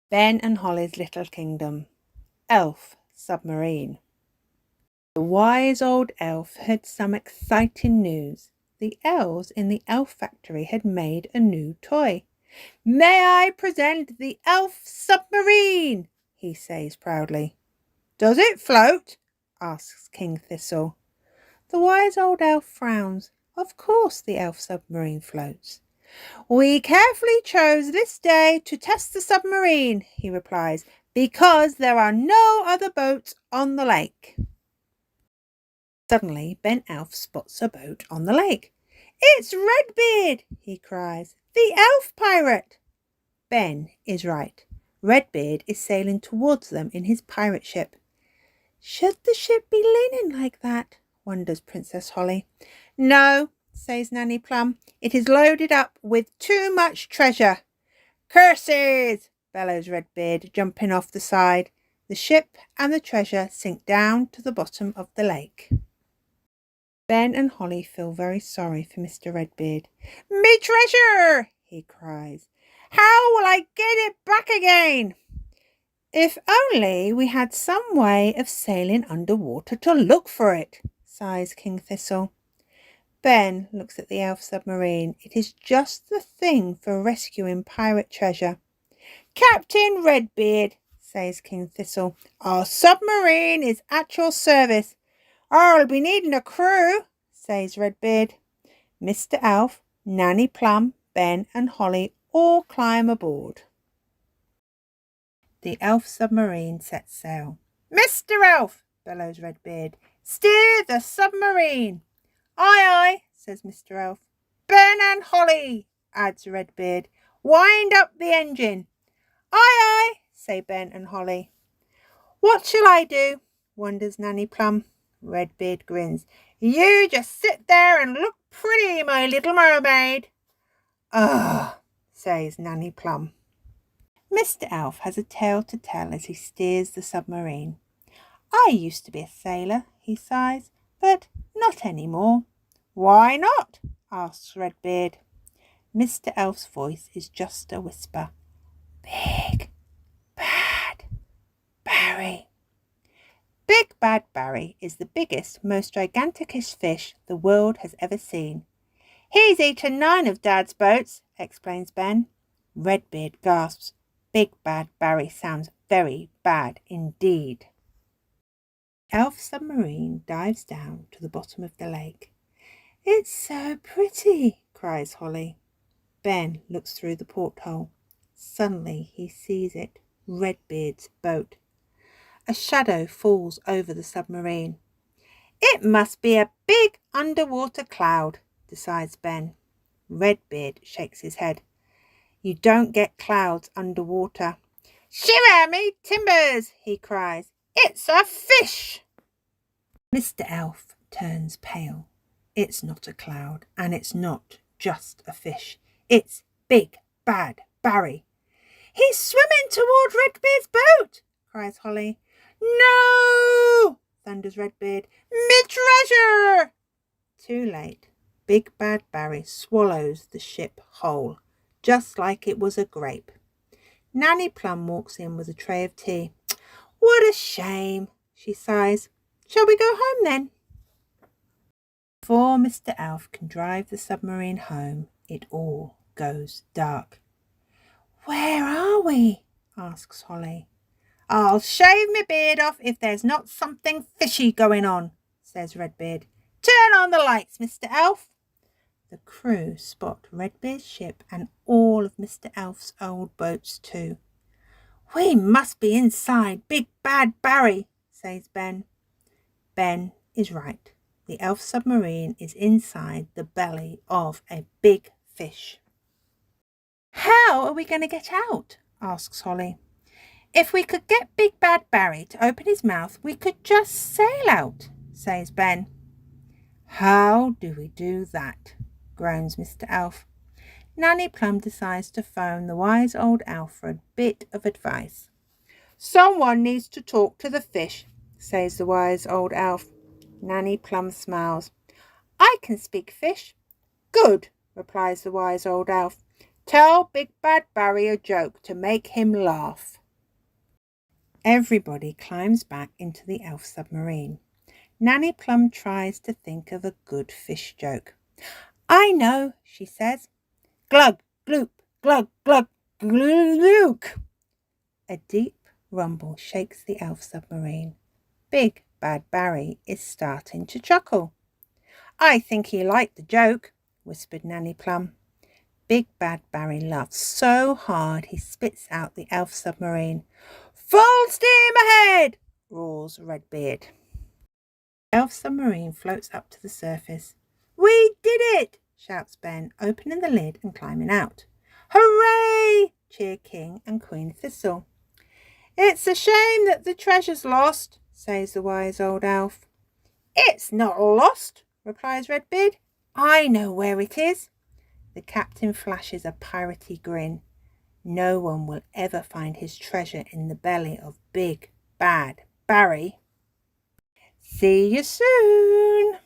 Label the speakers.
Speaker 1: Ben and Holly's Little Kingdom. Elf Submarine. The wise old elf had some exciting news. The elves in the elf factory had made a new toy. "May I present the elf submarine?" he says proudly. "Does it float?" asks King Thistle. The wise old elf frowns. Of course the elf submarine floats. "We carefully chose this day to test the submarine," he replies, "because there are no other boats on the lake." Suddenly Ben Elf spots a boat on the lake. "It's Redbeard!" he cries. "The elf pirate!" Ben is right. Redbeard is sailing towards them in his pirate ship. "Should the ship be leaning like that?" wonders Princess Holly. "No," says Nanny Plum. "It is loaded up with too much treasure." "Curses!" bellows Redbeard, jumping off the side. The ship and the treasure sink down to the bottom of the lake. Ben and Holly feel very sorry for Mr. Redbeard. "Me treasure!" he cries. "How will I get it back again?" "If only we had some way of sailing underwater to look for it," sighs King Thistle. Ben looks at the elf submarine. It is just the thing for rescuing pirate treasure. "Captain Redbeard," says King Thistle, "our submarine is at your service." "I'll be needing a crew," says Redbeard. Mr. Elf, Nanny Plum, Ben and Holly all climb aboard. The elf submarine sets sail. "Mr. Elf," bellows Redbeard, "steer the submarine." "Aye, aye," says Mr. Elf. "Ben and Holly," adds Redbeard, "wind up the engine." "Aye, aye," say Ben and Holly. "What shall I do?" wonders Nanny Plum. Redbeard grins. "You just sit there and look pretty, my little mermaid." "Ugh," says Nanny Plum. Mr. Elf has a tale to tell as he steers the submarine. "I used to be a sailor," he sighs, "but not any more." "Why not?" asks Redbeard. Mr. Elf's voice is just a whisper. "Big Bad Barry." Big Bad Barry is the biggest, most giganticest fish the world has ever seen. "He's eaten 9 of Dad's boats," explains Ben. Redbeard gasps. Big Bad Barry sounds very bad indeed. The elf submarine dives down to the bottom of the lake. "It's so pretty," cries Holly. Ben looks through the porthole. Suddenly he sees it, Redbeard's boat. A shadow falls over the submarine. "It must be a big underwater cloud," decides Ben. Redbeard shakes his head. "You don't get clouds underwater." "Shiver me timbers!" he cries. "It's a fish!" Mr. Elf turns pale. It's not a cloud, and it's not just a fish. It's Big Bad Barry. "He's swimming toward Redbeard's boat!" cries Holly. "No!" thunders Redbeard. "Me treasure!" Too late. Big Bad Barry swallows the ship whole, just like it was a grape. Nanny Plum walks in with a tray of tea. "What a shame," she sighs. "Shall we go home then?" Before Mr. Elf can drive the submarine home, it all goes dark. "Where are we?" asks Holly. "I'll shave my beard off if there's not something fishy going on," says Redbeard. "Turn on the lights, Mr. Elf." The crew spot Redbeard's ship and all of Mr. Elf's old boats too. "We must be inside Big Bad Barry," says Ben. Ben is right. The elf submarine is inside the belly of a big fish. "How are we going to get out?" asks Holly. "If we could get Big Bad Barry to open his mouth, we could just sail out," says Ben. "How do we do that?" groans Mr. Elf. Nanny Plum decides to phone the wise old elf for a bit of advice. "Someone needs to talk to the fish," says the wise old elf. Nanny Plum smiles. "I can speak fish." "Good," replies the wise old elf. Tell Big Bad Barry a joke to make him laugh. Everybody climbs back into the elf submarine. Nanny Plum tries to think of a good fish joke. I know, she says. Glug, gloop, glug, glug, glook. A deep rumble shakes the elf submarine. Big Bad Barry is starting to chuckle. I think he liked the joke, whispered Nanny Plum. Big Bad Barry laughs so hard he spits out the elf submarine. Full steam ahead, roars Redbeard. The elf submarine floats up to the surface. We did it, shouts Ben, opening the lid and climbing out. Hooray, cheer King and Queen Thistle. It's a shame that the treasure's lost, says the wise old elf. It's not lost, replies Redbeard. I know where it is. The captain flashes a piratey grin. No one will ever find his treasure in the belly of Big Bad Barry. See you soon.